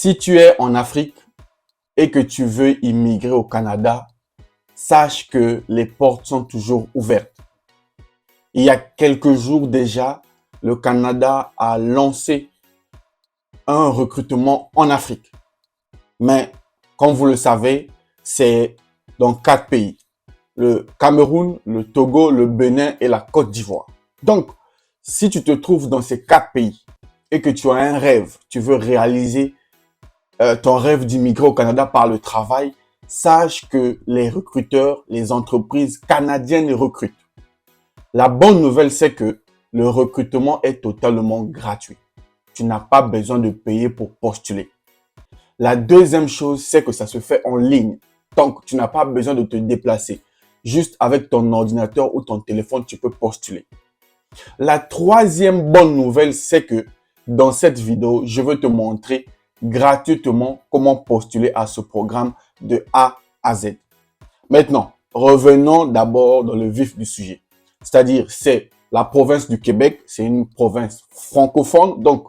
Si tu es en Afrique et que tu veux immigrer au Canada, sache que les portes sont toujours ouvertes. Il y a quelques jours déjà, le Canada a lancé un recrutement en Afrique. Mais comme vous le savez, c'est dans 4 pays. Le Cameroun, le Togo, le Bénin et la Côte d'Ivoire. Donc, si tu te trouves dans ces 4 pays et que tu as un rêve, tu veux réaliser ton rêve d'immigrer au Canada par le travail, sache que les recruteurs, les entreprises canadiennes recrutent. La bonne nouvelle, c'est que le recrutement est totalement gratuit. Tu n'as pas besoin de payer pour postuler. La deuxième chose, c'est que ça se fait en ligne. Donc, tu n'as pas besoin de te déplacer. Juste avec ton ordinateur ou ton téléphone, tu peux postuler. La troisième bonne nouvelle, c'est que dans cette vidéo, je veux te montrer gratuitement comment postuler à ce programme de A à Z. Maintenant, revenons d'abord dans le vif du sujet. C'est-à-dire, c'est la province du Québec, c'est une province francophone. Donc,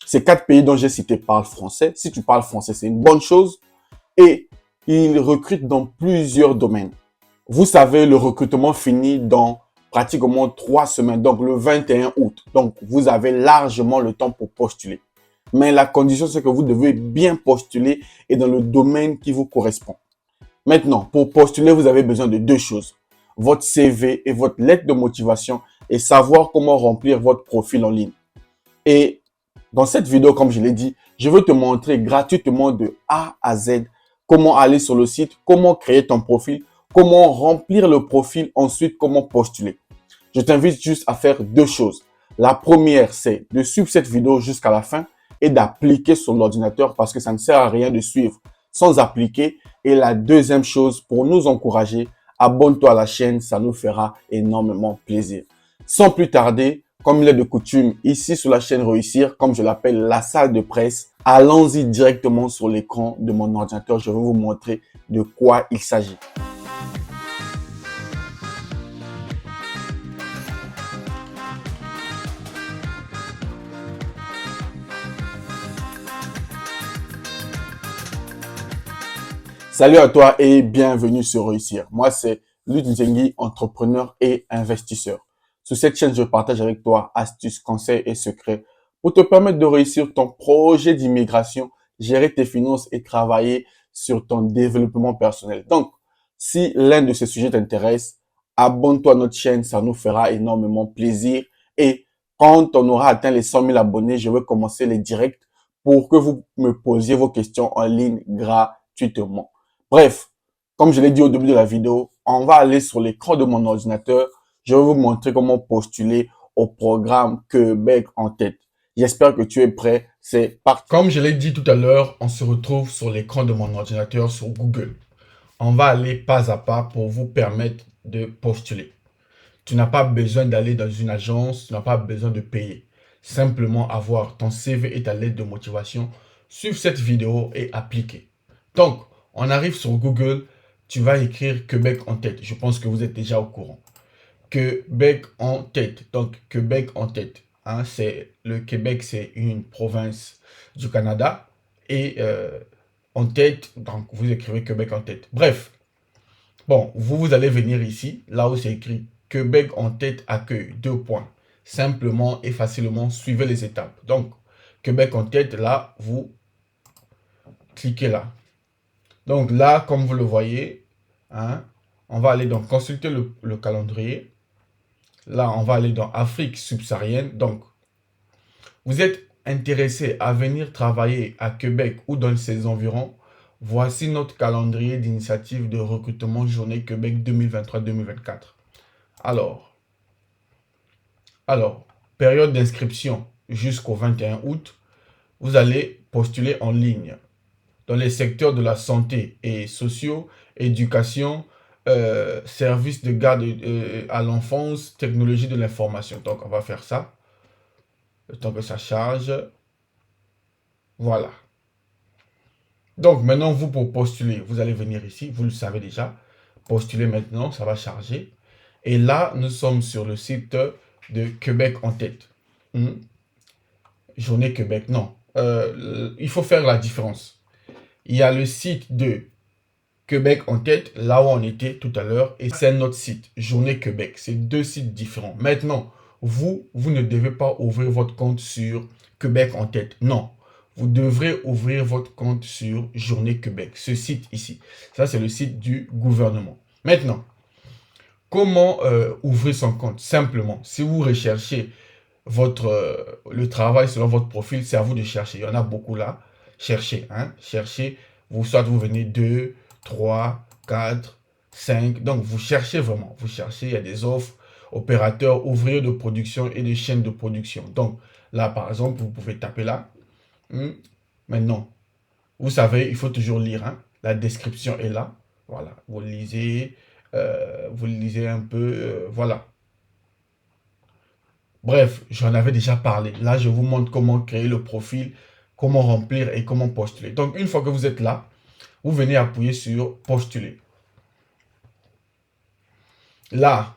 ces 4 pays dont j'ai cité parlent français. Si tu parles français, c'est une bonne chose. Et ils recrutent dans plusieurs domaines. Vous savez, le recrutement finit dans pratiquement 3 semaines, donc le 21 août. Donc, vous avez largement le temps pour postuler. Mais la condition, c'est que vous devez bien postuler et dans le domaine qui vous correspond. Maintenant, pour postuler, vous avez besoin de 2 choses. Votre CV et votre lettre de motivation et savoir comment remplir votre profil en ligne. Et dans cette vidéo, comme je l'ai dit, je veux te montrer gratuitement de A à Z comment aller sur le site, comment créer ton profil, comment remplir le profil, ensuite comment postuler. Je t'invite juste à faire 2 choses. La première, c'est de suivre cette vidéo jusqu'à la fin et d'appliquer sur l'ordinateur parce que ça ne sert à rien de suivre sans appliquer. Et la deuxième chose, pour nous encourager, abonne-toi à la chaîne, ça nous fera énormément plaisir. Sans plus tarder, comme il est de coutume, ici sur la chaîne Réussir, comme je l'appelle la salle de presse, allons-y directement sur l'écran de mon ordinateur. Je vais vous montrer de quoi il s'agit. Salut à toi et bienvenue sur Réussir. Moi, c'est Luc Nzengi, entrepreneur et investisseur. Sur cette chaîne, je partage avec toi astuces, conseils et secrets pour te permettre de réussir ton projet d'immigration, gérer tes finances et travailler sur ton développement personnel. Donc, si l'un de ces sujets t'intéresse, abonne-toi à notre chaîne, ça nous fera énormément plaisir. Et quand on aura atteint les 100 000 abonnés, je vais commencer les directs pour que vous me posiez vos questions en ligne gratuitement. Bref, comme je l'ai dit au début de la vidéo, on va aller sur l'écran de mon ordinateur. Je vais vous montrer comment postuler au programme Québec en tête. J'espère que tu es prêt. C'est parti. Comme je l'ai dit tout à l'heure, on se retrouve sur l'écran de mon ordinateur sur Google. On va aller pas à pas pour vous permettre de postuler. Tu n'as pas besoin d'aller dans une agence, tu n'as pas besoin de payer. Simplement avoir ton CV et ta lettre de motivation, suivre cette vidéo et appliquer. Donc, on arrive sur Google, tu vas écrire Québec en tête. Je pense que vous êtes déjà au courant. Québec en tête. Donc, Québec en tête. Hein, le Québec, c'est une province du Canada. Et en tête, donc vous écrivez Québec en tête. Bref, bon, vous allez venir ici, là où c'est écrit Québec en tête accueil, 2 points. Simplement et facilement, suivez les étapes. Donc, Québec en tête, là, vous cliquez là. Donc là, comme vous le voyez, hein, on va aller dans consulter le calendrier. Là, on va aller dans Afrique subsaharienne. Donc, vous êtes intéressé à venir travailler à Québec ou dans ses environs. Voici notre calendrier d'initiative de recrutement Journée Québec 2023-2024. Alors, période d'inscription jusqu'au 21 août. Vous allez postuler en ligne dans les secteurs de la santé et sociaux, éducation, services de garde à l'enfance, technologie de l'information. Donc, on va faire ça. Le temps que ça charge. Voilà. Donc, maintenant, vous, pour postuler, vous allez venir ici. Vous le savez déjà. Postuler maintenant, ça va charger. Et là, nous sommes sur le site de Québec en tête. Journée Québec, non. il faut faire la différence. Il y a le site de Québec en tête, là où on était tout à l'heure, et c'est notre site, Journée Québec. C'est deux sites différents. Maintenant, vous ne devez pas ouvrir votre compte sur Québec en tête. Non. Vous devrez ouvrir votre compte sur Journée Québec, ce site ici. Ça, c'est le site du gouvernement. Maintenant, comment ouvrir son compte? Simplement, si vous recherchez le travail selon votre profil, c'est à vous de chercher. Il y en a beaucoup là. Cherchez, hein. Cherchez. Soit vous venez 2, 3, 4, 5. Donc, vous cherchez vraiment. Vous cherchez, il y a des offres, opérateurs, ouvriers de production et de chaînes de production. Donc, là, par exemple, vous pouvez taper là. Maintenant, vous savez, il faut toujours lire, hein. La description est là. Voilà. Vous lisez un peu. Voilà. Bref, j'en avais déjà parlé. Là, je vous montre comment créer le profil, comment remplir et comment postuler. Donc, une fois que vous êtes là, vous venez appuyer sur postuler. Là,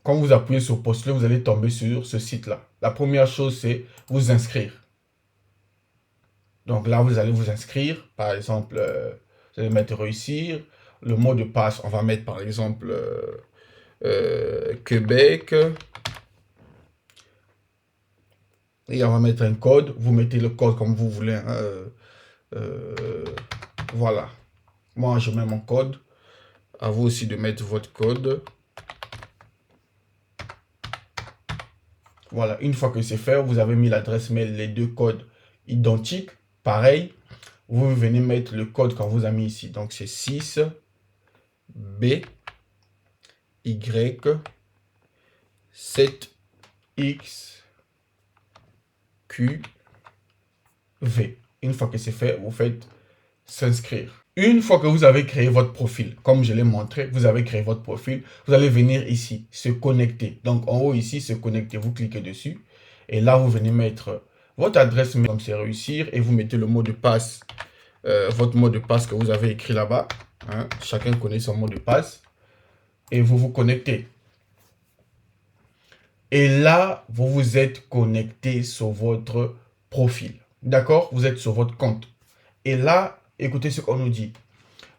quand vous appuyez sur postuler, vous allez tomber sur ce site-là. La première chose, c'est vous inscrire. Donc là, vous allez vous inscrire. Par exemple, vous allez mettre réussir. Le mot de passe, on va mettre par exemple Québec. Et on va mettre un code. Vous mettez le code comme vous voulez. Hein, voilà. Moi, je mets mon code. À vous aussi de mettre votre code. Voilà. Une fois que c'est fait, vous avez mis l'adresse mail, les deux codes identiques. Pareil. Vous venez mettre le code qu'on vous a mis ici. Donc, c'est 6 B Y 7 X Q V. Une fois que c'est fait, vous faites s'inscrire. Une fois que vous avez créé votre profil, comme je l'ai montré, vous avez créé votre profil, vous allez venir ici, se connecter. Donc en haut ici, se connecter, vous cliquez dessus. Et là, vous venez mettre votre adresse mail, comme c'est réussir, et vous mettez le mot de passe, votre mot de passe que vous avez écrit là-bas. Hein. Chacun connaît son mot de passe. Et vous vous connectez. Et là, vous vous êtes connecté sur votre profil. D'accord? Vous êtes sur votre compte. Et là, écoutez ce qu'on nous dit.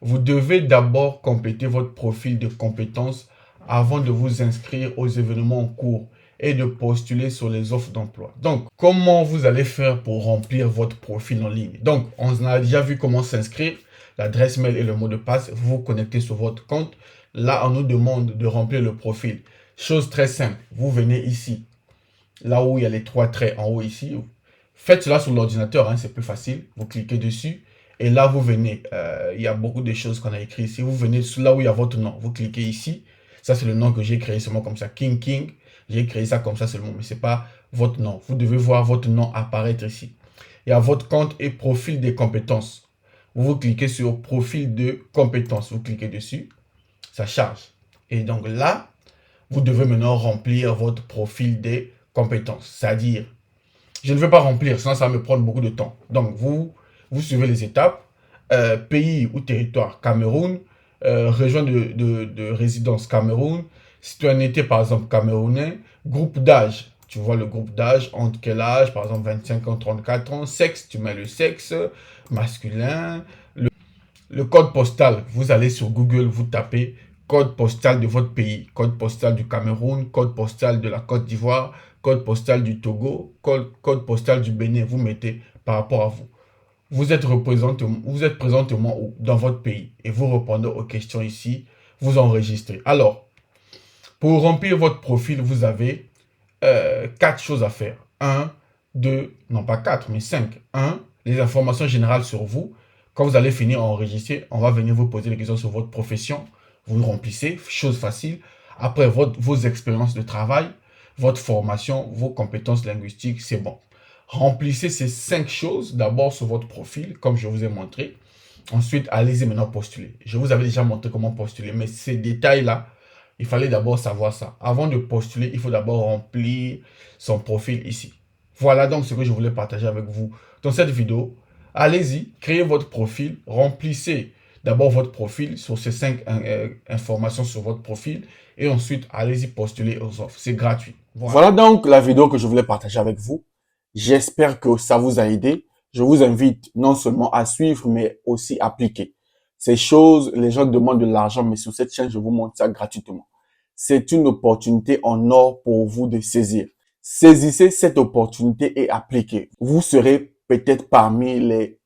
Vous devez d'abord compléter votre profil de compétences avant de vous inscrire aux événements en cours et de postuler sur les offres d'emploi. Donc, comment vous allez faire pour remplir votre profil en ligne? Donc, on a déjà vu comment s'inscrire, l'adresse mail et le mot de passe. Vous vous connectez sur votre compte. Là, on nous demande de remplir le profil. Chose très simple. Vous venez ici, là où il y a les trois traits en haut ici. Faites cela sur l'ordinateur, hein, c'est plus facile. Vous cliquez dessus. Et là, vous venez, il y a beaucoup de choses qu'on a écrites ici. Vous venez là où il y a votre nom. Vous cliquez ici. Ça, c'est le nom que j'ai créé seulement comme ça. King King. J'ai créé ça comme ça seulement, mais ce n'est pas votre nom. Vous devez voir votre nom apparaître ici. Il y a votre compte et profil des compétences. Vous cliquez sur profil de compétences. Vous cliquez dessus. Ça charge. Et donc là, vous devez maintenant remplir votre profil des compétences. C'est-à-dire, je ne vais pas remplir, sinon ça va me prendre beaucoup de temps. Donc, vous suivez les étapes. Pays ou territoire, Cameroun. Région de résidence, Cameroun. Citoyenneté, par exemple, camerounais. Groupe d'âge. Tu vois le groupe d'âge, entre quel âge? Par exemple, 25 ans, 34 ans. Sexe, tu mets le sexe masculin. Le code postal, vous allez sur Google, vous tapez code postal de votre pays. Code postal du Cameroun, code postal de la Côte d'Ivoire, code postal du Togo, code postal du Bénin. Vous mettez par rapport à vous. Vous êtes présentement où? Dans votre pays. Et vous répondez aux questions ici. Vous enregistrez. Alors, pour remplir votre profil, vous avez 4 choses à faire. 1, 2, non pas 4, mais 5. 1, les informations générales sur vous. Quand vous allez finir à enregistrer, on va venir vous poser des questions sur votre profession. Vous remplissez, chose facile. Après, vos expériences de travail, votre formation, vos compétences linguistiques, c'est bon. Remplissez ces 5 choses d'abord sur votre profil, comme je vous ai montré. Ensuite, allez-y maintenant postuler. Je vous avais déjà montré comment postuler, mais ces détails-là, il fallait d'abord savoir ça. Avant de postuler, il faut d'abord remplir son profil ici. Voilà donc ce que je voulais partager avec vous dans cette vidéo. Allez-y, créez votre profil, remplissez d'abord votre profil sur ces 5 informations sur votre profil et ensuite allez-y postuler aux offres. C'est gratuit. Voilà donc la vidéo que je voulais partager avec vous. J'espère que ça vous a aidé. je vous invite non seulement à suivre, mais aussi à appliquer. Ces choses, les gens demandent de l'argent, mais sur cette chaîne, je vous montre ça gratuitement. C'est une opportunité en or pour vous de saisir. Saisissez cette opportunité et appliquez. Vous serez peut-être parmi les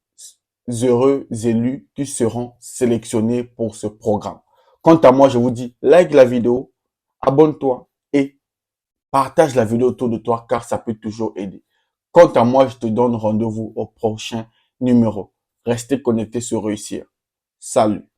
heureux élus qui seront sélectionnés pour ce programme. Quant à moi, je vous dis, like la vidéo, abonne-toi et partage la vidéo autour de toi car ça peut toujours aider. Quant à moi, je te donne rendez-vous au prochain numéro. Restez connectés sur Réussir. Salut.